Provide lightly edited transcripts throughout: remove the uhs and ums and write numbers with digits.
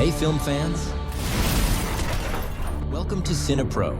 Hey film fans! Welcome to CinePro,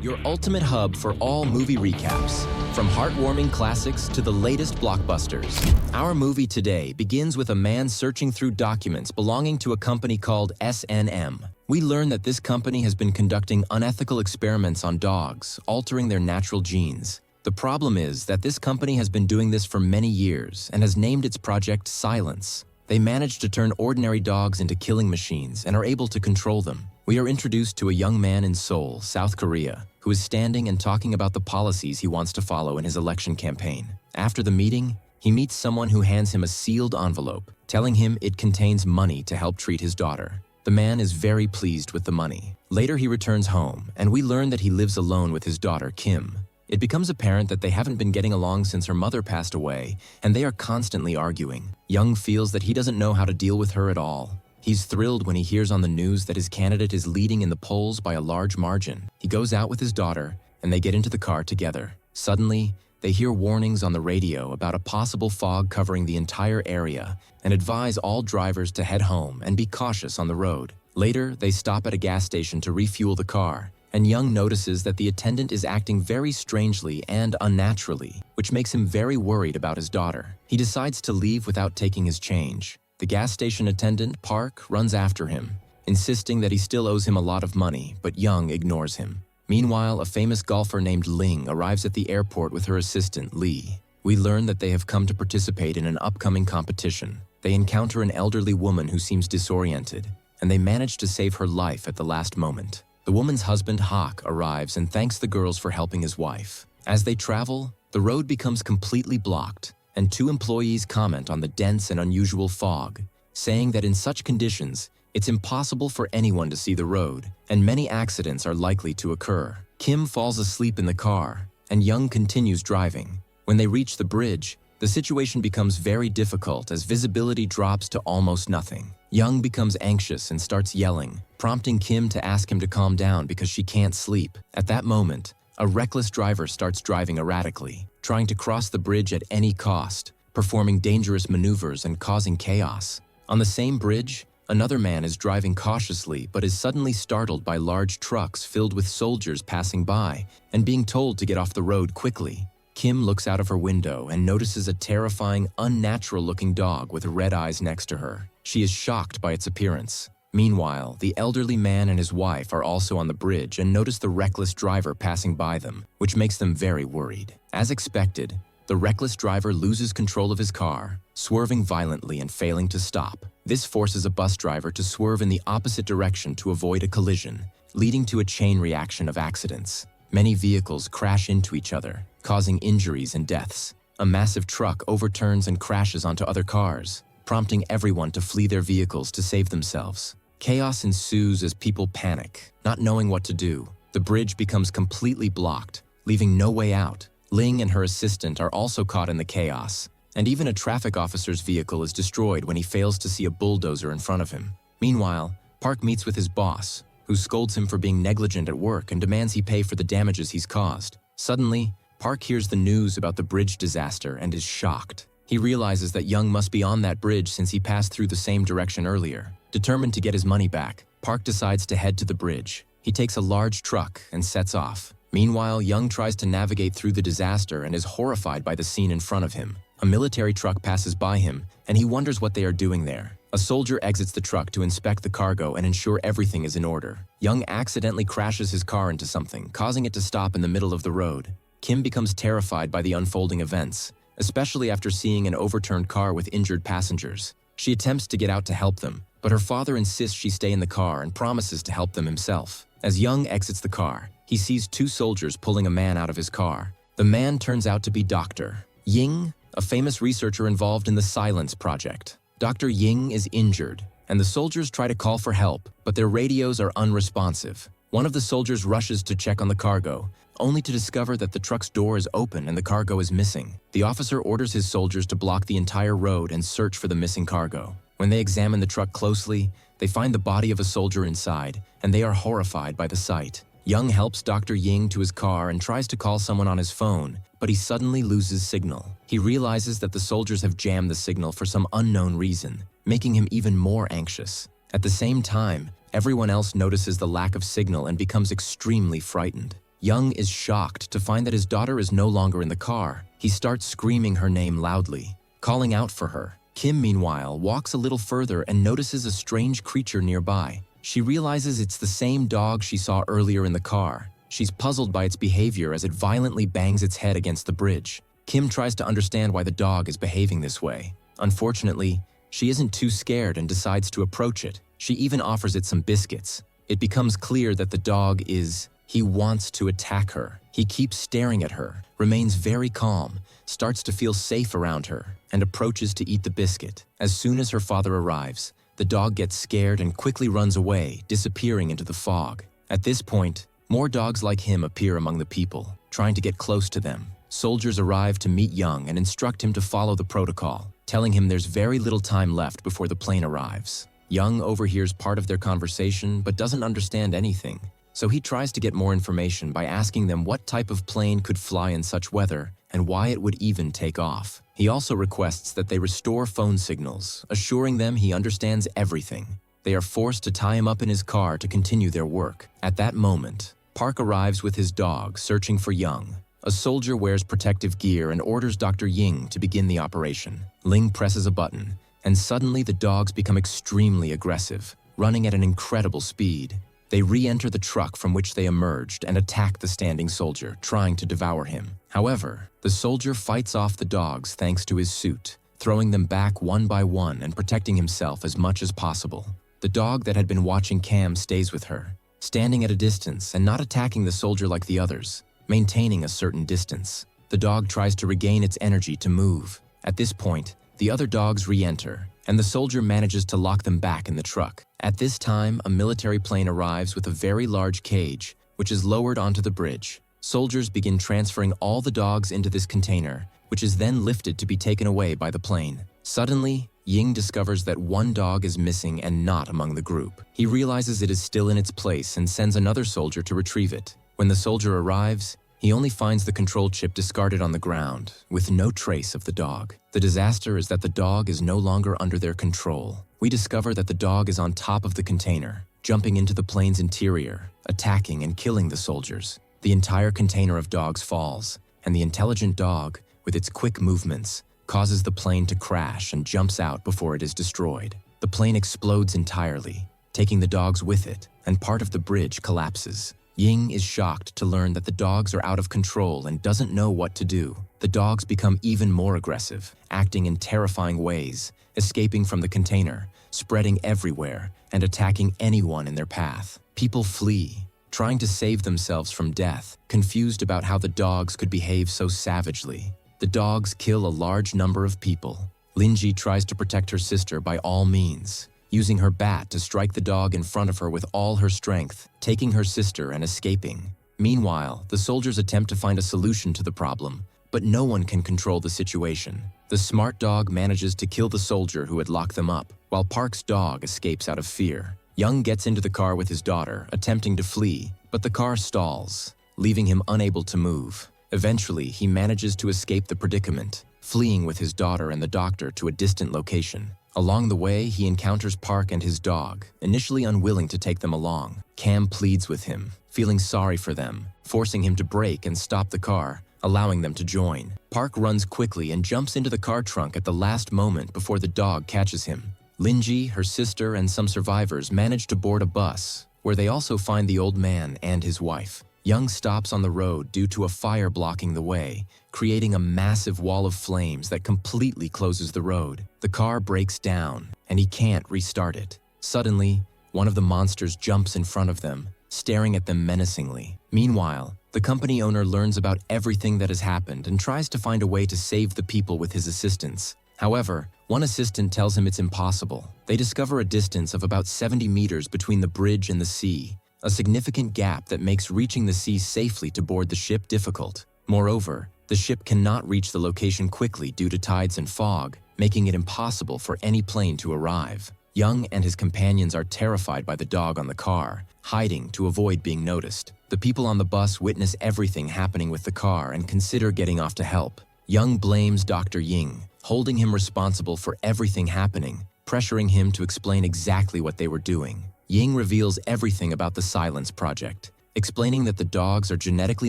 your ultimate hub for all movie recaps, from heartwarming classics to the latest blockbusters. Our movie today begins with a man searching through documents belonging to a company called S&M. We learn that this company has been conducting unethical experiments on dogs, altering their natural genes. The problem is that this company has been doing this for many years and has named its project Silence. They managed to turn ordinary dogs into killing machines and are able to control them. We are introduced to a young man in Seoul, South Korea, who is standing and talking about the policies he wants to follow in his election campaign. After the meeting, he meets someone who hands him a sealed envelope, telling him it contains money to help treat his daughter. The man is very pleased with the money. Later he returns home, and we learn that he lives alone with his daughter, Kim. It becomes apparent that they haven't been getting along since her mother passed away, and they are constantly arguing. Young feels that he doesn't know how to deal with her at all. He's thrilled when he hears on the news that his candidate is leading in the polls by a large margin. He goes out with his daughter, and they get into the car together. Suddenly, they hear warnings on the radio about a possible fog covering the entire area and advise all drivers to head home and be cautious on the road. Later, they stop at a gas station to refuel the car, and Young notices that the attendant is acting very strangely and unnaturally, which makes him very worried about his daughter. He decides to leave without taking his change. The gas station attendant, Park, runs after him, insisting that he still owes him a lot of money, but Young ignores him. Meanwhile, a famous golfer named Ling arrives at the airport with her assistant, Lee. We learn that they have come to participate in an upcoming competition. They encounter an elderly woman who seems disoriented, and they manage to save her life at the last moment. The woman's husband, Hawk, arrives and thanks the girls for helping his wife. As they travel, the road becomes completely blocked, and two employees comment on the dense and unusual fog, saying that in such conditions, it's impossible for anyone to see the road, and many accidents are likely to occur. Kim falls asleep in the car, and Young continues driving. When they reach the bridge, the situation becomes very difficult as visibility drops to almost nothing. Young becomes anxious and starts yelling, prompting Kim to ask him to calm down because she can't sleep. At that moment, a reckless driver starts driving erratically, trying to cross the bridge at any cost, performing dangerous maneuvers and causing chaos. On the same bridge, another man is driving cautiously but is suddenly startled by large trucks filled with soldiers passing by and being told to get off the road quickly. Kim looks out of her window and notices a terrifying, unnatural-looking dog with red eyes next to her. She is shocked by its appearance. Meanwhile, the elderly man and his wife are also on the bridge and notice the reckless driver passing by them, which makes them very worried. As expected, the reckless driver loses control of his car, swerving violently and failing to stop. This forces a bus driver to swerve in the opposite direction to avoid a collision, leading to a chain reaction of accidents. Many vehicles crash into each other, causing injuries and deaths. A massive truck overturns and crashes onto other cars, prompting everyone to flee their vehicles to save themselves. Chaos ensues as people panic, not knowing what to do. The bridge becomes completely blocked, leaving no way out. Ling and her assistant are also caught in the chaos, and even a traffic officer's vehicle is destroyed when he fails to see a bulldozer in front of him. Meanwhile, Park meets with his boss, who scolds him for being negligent at work and demands he pay for the damages he's caused. Suddenly, Park hears the news about the bridge disaster and is shocked. He realizes that Young must be on that bridge since he passed through the same direction earlier. Determined to get his money back, Park decides to head to the bridge. He takes a large truck and sets off. Meanwhile, Young tries to navigate through the disaster and is horrified by the scene in front of him. A military truck passes by him, and he wonders what they are doing there. A soldier exits the truck to inspect the cargo and ensure everything is in order. Young accidentally crashes his car into something, causing it to stop in the middle of the road. Kim becomes terrified by the unfolding events, especially after seeing an overturned car with injured passengers. She attempts to get out to help them, but her father insists she stay in the car and promises to help them himself. As Young exits the car, he sees two soldiers pulling a man out of his car. The man turns out to be Dr. Ying, a famous researcher involved in the Silence project. Dr. Ying is injured, and the soldiers try to call for help, but their radios are unresponsive. One of the soldiers rushes to check on the cargo, only to discover that the truck's door is open and the cargo is missing. The officer orders his soldiers to block the entire road and search for the missing cargo. When they examine the truck closely, they find the body of a soldier inside, and they are horrified by the sight. Young helps Dr. Ying to his car and tries to call someone on his phone, but but he suddenly loses signal. He realizes that the soldiers have jammed the signal for some unknown reason, making him even more anxious. At the same time, everyone else notices the lack of signal and becomes extremely frightened. Young is shocked to find that his daughter is no longer in the car. He starts screaming her name loudly, calling out for her. Kim, meanwhile, walks a little further and notices a strange creature nearby. She realizes it's the same dog she saw earlier in the car. She's puzzled by its behavior as it violently bangs its head against the bridge. Kim tries to understand why the dog is behaving this way. Unfortunately, she isn't too scared and decides to approach it. She even offers it some biscuits. It becomes clear that the dog he wants to attack her. He keeps staring at her, remains very calm, starts to feel safe around her, and approaches to eat the biscuit. As soon as her father arrives, the dog gets scared and quickly runs away, disappearing into the fog. At this point, more dogs like him appear among the people, trying to get close to them. Soldiers arrive to meet Young and instruct him to follow the protocol, telling him there's very little time left before the plane arrives. Young overhears part of their conversation but doesn't understand anything, so he tries to get more information by asking them what type of plane could fly in such weather and why it would even take off. He also requests that they restore phone signals, assuring them he understands everything. They are forced to tie him up in his car to continue their work. At that moment, Park arrives with his dog, searching for Young. A soldier wears protective gear and orders Dr. Ying to begin the operation. Ling presses a button, and suddenly the dogs become extremely aggressive, running at an incredible speed. They re-enter the truck from which they emerged and attack the standing soldier, trying to devour him. However, the soldier fights off the dogs thanks to his suit, throwing them back one by one and protecting himself as much as possible. The dog that had been watching Cam stays with her, standing at a distance and not attacking the soldier like the others, maintaining a certain distance. The dog tries to regain its energy to move. At this point, the other dogs re-enter, and the soldier manages to lock them back in the truck. At this time, a military plane arrives with a very large cage, which is lowered onto the bridge. Soldiers begin transferring all the dogs into this container, which is then lifted to be taken away by the plane. Suddenly, Ying discovers that one dog is missing and not among the group. He realizes it is still in its place and sends another soldier to retrieve it. When the soldier arrives, he only finds the control chip discarded on the ground, with no trace of the dog. The disaster is that the dog is no longer under their control. We discover that the dog is on top of the container, jumping into the plane's interior, attacking and killing the soldiers. The entire container of dogs falls, and the intelligent dog, with its quick movements, causes the plane to crash and jumps out before it is destroyed. The plane explodes entirely, taking the dogs with it, and part of the bridge collapses. Ying is shocked to learn that the dogs are out of control and doesn't know what to do. The dogs become even more aggressive, acting in terrifying ways, escaping from the container, spreading everywhere, and attacking anyone in their path. People flee, trying to save themselves from death, confused about how the dogs could behave so savagely. The dogs kill a large number of people. Linji tries to protect her sister by all means, using her bat to strike the dog in front of her with all her strength, taking her sister and escaping. Meanwhile, the soldiers attempt to find a solution to the problem, but no one can control the situation. The smart dog manages to kill the soldier who had locked them up, while Park's dog escapes out of fear. Young gets into the car with his daughter, attempting to flee, but the car stalls, leaving him unable to move. Eventually, he manages to escape the predicament, fleeing with his daughter and the doctor to a distant location. Along the way, he encounters Park and his dog, initially unwilling to take them along. Cam pleads with him, feeling sorry for them, forcing him to brake and stop the car, allowing them to join. Park runs quickly and jumps into the car trunk at the last moment before the dog catches him. Linji, her sister, and some survivors manage to board a bus, where they also find the old man and his wife. Young stops on the road due to a fire blocking the way, creating a massive wall of flames that completely closes the road. The car breaks down, and he can't restart it. Suddenly, one of the monsters jumps in front of them, staring at them menacingly. Meanwhile, the company owner learns about everything that has happened and tries to find a way to save the people with his assistance. However, one assistant tells him it's impossible. They discover a distance of about 70 meters between the bridge and the sea, a significant gap that makes reaching the sea safely to board the ship difficult. Moreover, the ship cannot reach the location quickly due to tides and fog, making it impossible for any plane to arrive. Young and his companions are terrified by the dog on the car, hiding to avoid being noticed. The The people on the bus witness everything happening with the car and consider getting off to help. Young blames Dr. Ying, holding him responsible for everything happening, pressuring him to explain exactly what they were doing. Ying reveals everything about the Silence Project, explaining that the dogs are genetically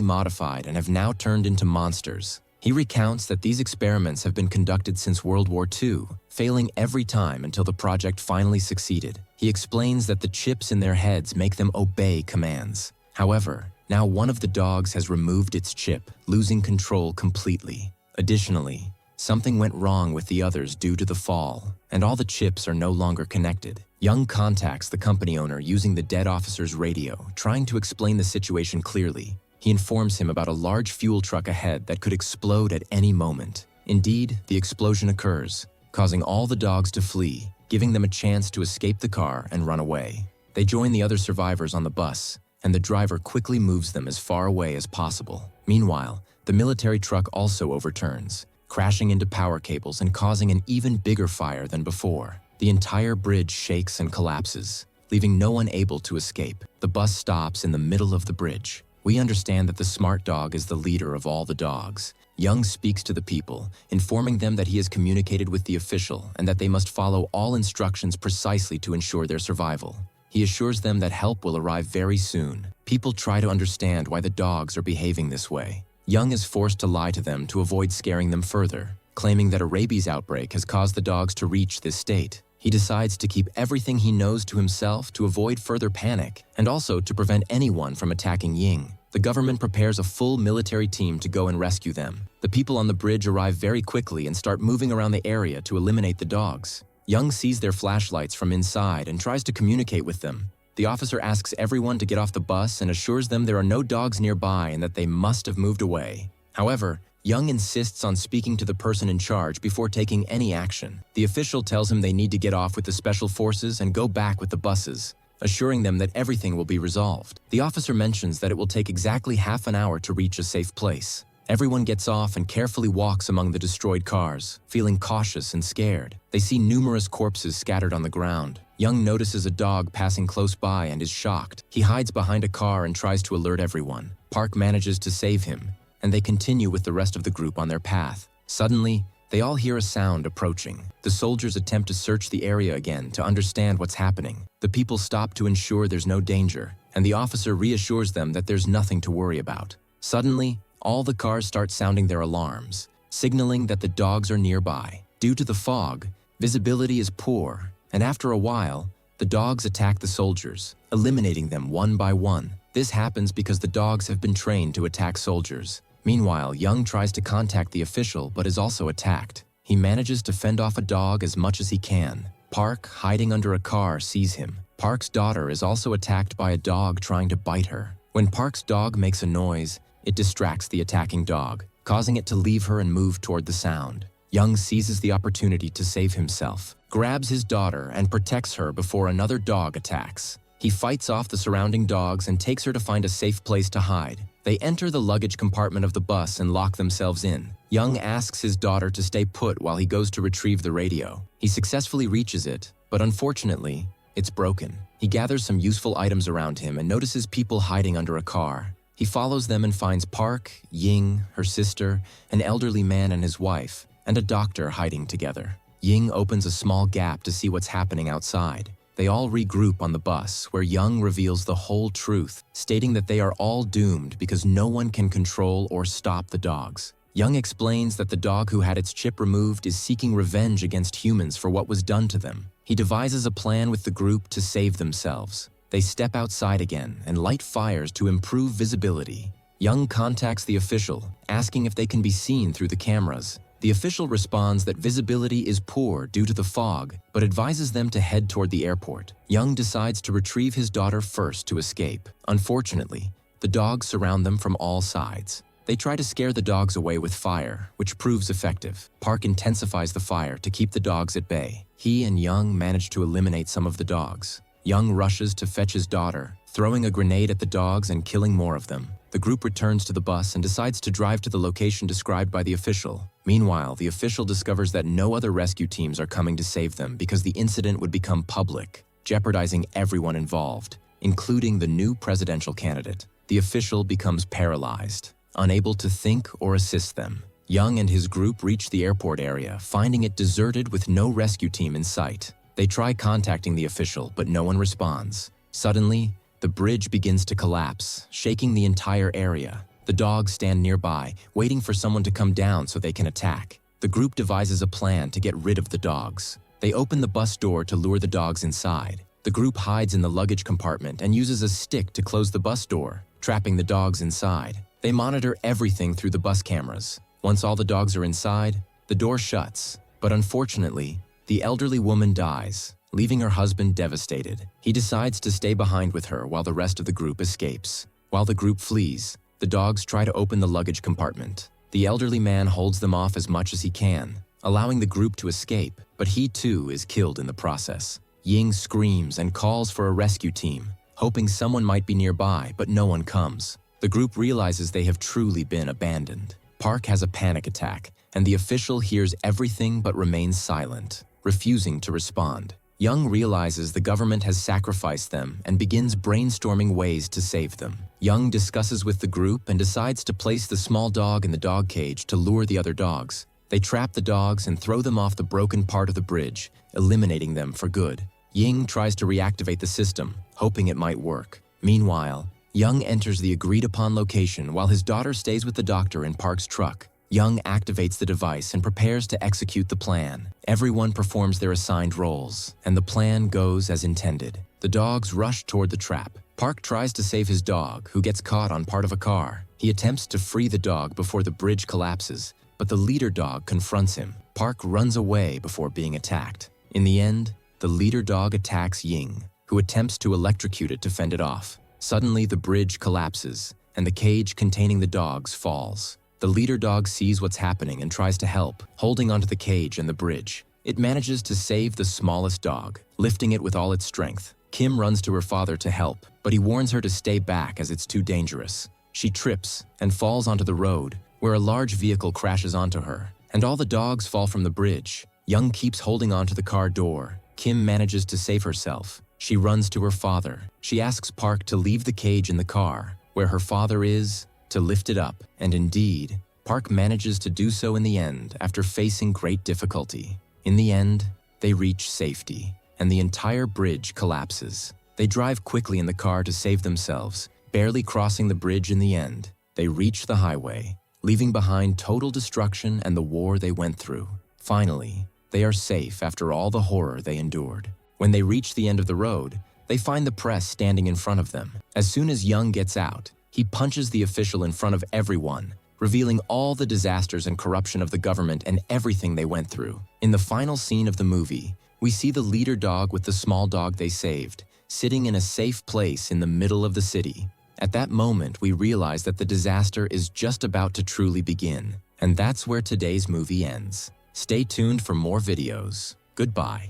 modified and have now turned into monsters. He recounts that these experiments have been conducted since World War II, failing every time until the project finally succeeded. He explains that the chips in their heads make them obey commands. However, now one of the dogs has removed its chip, losing control completely. Additionally, something went wrong with the others due to the fall, and all the chips are no longer connected. Young contacts the company owner using the dead officer's radio, trying to explain the situation clearly. He informs him about a large fuel truck ahead that could explode at any moment. Indeed, the explosion occurs, causing all the dogs to flee, giving them a chance to escape the car and run away. They join the other survivors on the bus, and the driver quickly moves them as far away as possible. Meanwhile, the military truck also overturns, crashing into power cables and causing an even bigger fire than before. The entire bridge shakes and collapses, leaving no one able to escape. The bus stops in the middle of the bridge. We understand that the smart dog is the leader of all the dogs. Young speaks to the people, informing them that he has communicated with the official and that they must follow all instructions precisely to ensure their survival. He assures them that help will arrive very soon. People try to understand why the dogs are behaving this way. Young is forced to lie to them to avoid scaring them further, claiming that a rabies outbreak has caused the dogs to reach this state. He decides to keep everything he knows to himself to avoid further panic, and also to prevent anyone from attacking Ying. The government prepares a full military team to go and rescue them. The people on the bridge arrive very quickly and start moving around the area to eliminate the dogs. Young sees their flashlights from inside and tries to communicate with them. The officer asks everyone to get off the bus and assures them there are no dogs nearby and that they must have moved away. However, Young insists on speaking to the person in charge before taking any action. The official tells him they need to get off with the special forces and go back with the buses, assuring them that everything will be resolved. The officer mentions that it will take exactly half an hour to reach a safe place. Everyone gets off and carefully walks among the destroyed cars, feeling cautious and scared. They see numerous corpses scattered on the ground. Young notices a dog passing close by and is shocked. He hides behind a car and tries to alert everyone. Park manages to save him, and they continue with the rest of the group on their path. Suddenly, they all hear a sound approaching. The soldiers attempt to search the area again to understand what's happening. The people stop to ensure there's no danger, and the officer reassures them that there's nothing to worry about. Suddenly, all the cars start sounding their alarms, signaling that the dogs are nearby. Due to the fog, visibility is poor, and after a while, the dogs attack the soldiers, eliminating them one by one. This happens because the dogs have been trained to attack soldiers. Meanwhile, Young tries to contact the official but is also attacked. He manages to fend off a dog as much as he can. Park, hiding under a car, sees him. Park's daughter is also attacked by a dog trying to bite her. When Park's dog makes a noise, it distracts the attacking dog, causing it to leave her and move toward the sound. Young seizes the opportunity to save himself, grabs his daughter, and protects her before another dog attacks. He fights off the surrounding dogs and takes her to find a safe place to hide. They enter the luggage compartment of the bus and lock themselves in. Young asks his daughter to stay put while he goes to retrieve the radio. He successfully reaches it, but unfortunately, it's broken. He gathers some useful items around him and notices people hiding under a car. He follows them and finds Park, Ying, her sister, an elderly man and his wife, and a doctor hiding together. Ying opens a small gap to see what's happening outside. They all regroup on the bus, where Young reveals the whole truth, stating that they are all doomed because no one can control or stop the dogs. Young explains that the dog who had its chip removed is seeking revenge against humans for what was done to them. He devises a plan with the group to save themselves. They step outside again and light fires to improve visibility. Young contacts the official, asking if they can be seen through the cameras. The official responds that visibility is poor due to the fog, but advises them to head toward the airport. Young decides to retrieve his daughter first to escape. Unfortunately, the dogs surround them from all sides. They try to scare the dogs away with fire, which proves effective. Park intensifies the fire to keep the dogs at bay. He and Young manage to eliminate some of the dogs. Young rushes to fetch his daughter, throwing a grenade at the dogs and killing more of them. The group returns to the bus and decides to drive to the location described by the official. Meanwhile, the official discovers that no other rescue teams are coming to save them because the incident would become public, jeopardizing everyone involved, including the new presidential candidate. the official becomes paralyzed, unable to think or assist them. Young and his group reach the airport area, finding it deserted with no rescue team in sight. They try contacting the official, but no one responds. Suddenly, the bridge begins to collapse, shaking the entire area. The dogs stand nearby, waiting for someone to come down so they can attack. The group devises a plan to get rid of the dogs. They open the bus door to lure the dogs inside. The group hides in the luggage compartment and uses a stick to close the bus door, trapping the dogs inside. They monitor everything through the bus cameras. Once all the dogs are inside, the door shuts. But unfortunately, the elderly woman dies, leaving her husband devastated. He decides to stay behind with her while the rest of the group escapes. While the group flees, the dogs try to open the luggage compartment. The elderly man holds them off as much as he can, allowing the group to escape, but he too is killed in the process. Ying screams and calls for a rescue team, hoping someone might be nearby, but no one comes. The group realizes they have truly been abandoned. Park has a panic attack, and the official hears everything but remains silent, refusing to respond. Young realizes the government has sacrificed them and begins brainstorming ways to save them. Young discusses with the group and decides to place the small dog in the dog cage to lure the other dogs. They trap the dogs and throw them off the broken part of the bridge, eliminating them for good. Ying tries to reactivate the system, hoping it might work. Meanwhile, Young enters the agreed-upon location while his daughter stays with the doctor in Park's truck. Young activates the device and prepares to execute the plan. Everyone performs their assigned roles, and the plan goes as intended. The dogs rush toward the trap. Park tries to save his dog, who gets caught on part of a car. He attempts to free the dog before the bridge collapses, but the leader dog confronts him. Park runs away before being attacked. In the end, the leader dog attacks Ying, who attempts to electrocute it to fend it off. Suddenly, the bridge collapses, and the cage containing the dogs falls. The leader dog sees what's happening and tries to help, holding onto the cage and the bridge. It manages to save the smallest dog, lifting it with all its strength. Kim runs to her father to help, but he warns her to stay back as it's too dangerous. She trips and falls onto the road, where a large vehicle crashes onto her, and all the dogs fall from the bridge. Young keeps holding onto the car door. Kim manages to save herself. She runs to her father. She asks Park to leave the cage in the car, where her father is, to lift it up. And indeed, Park manages to do so in the end after facing great difficulty. In the end, they reach safety, and the entire bridge collapses. They drive quickly in the car to save themselves, barely crossing the bridge in the end. They reach the highway, leaving behind total destruction and the war they went through. Finally, they are safe after all the horror they endured. When they reach the end of the road, they find the press standing in front of them. As soon as Young gets out, he punches the official in front of everyone, revealing all the disasters and corruption of the government and everything they went through. In the final scene of the movie, we see the leader dog with the small dog they saved, sitting in a safe place in the middle of the city. At that moment, we realize that the disaster is just about to truly begin. And that's where today's movie ends. Stay tuned for more videos. Goodbye.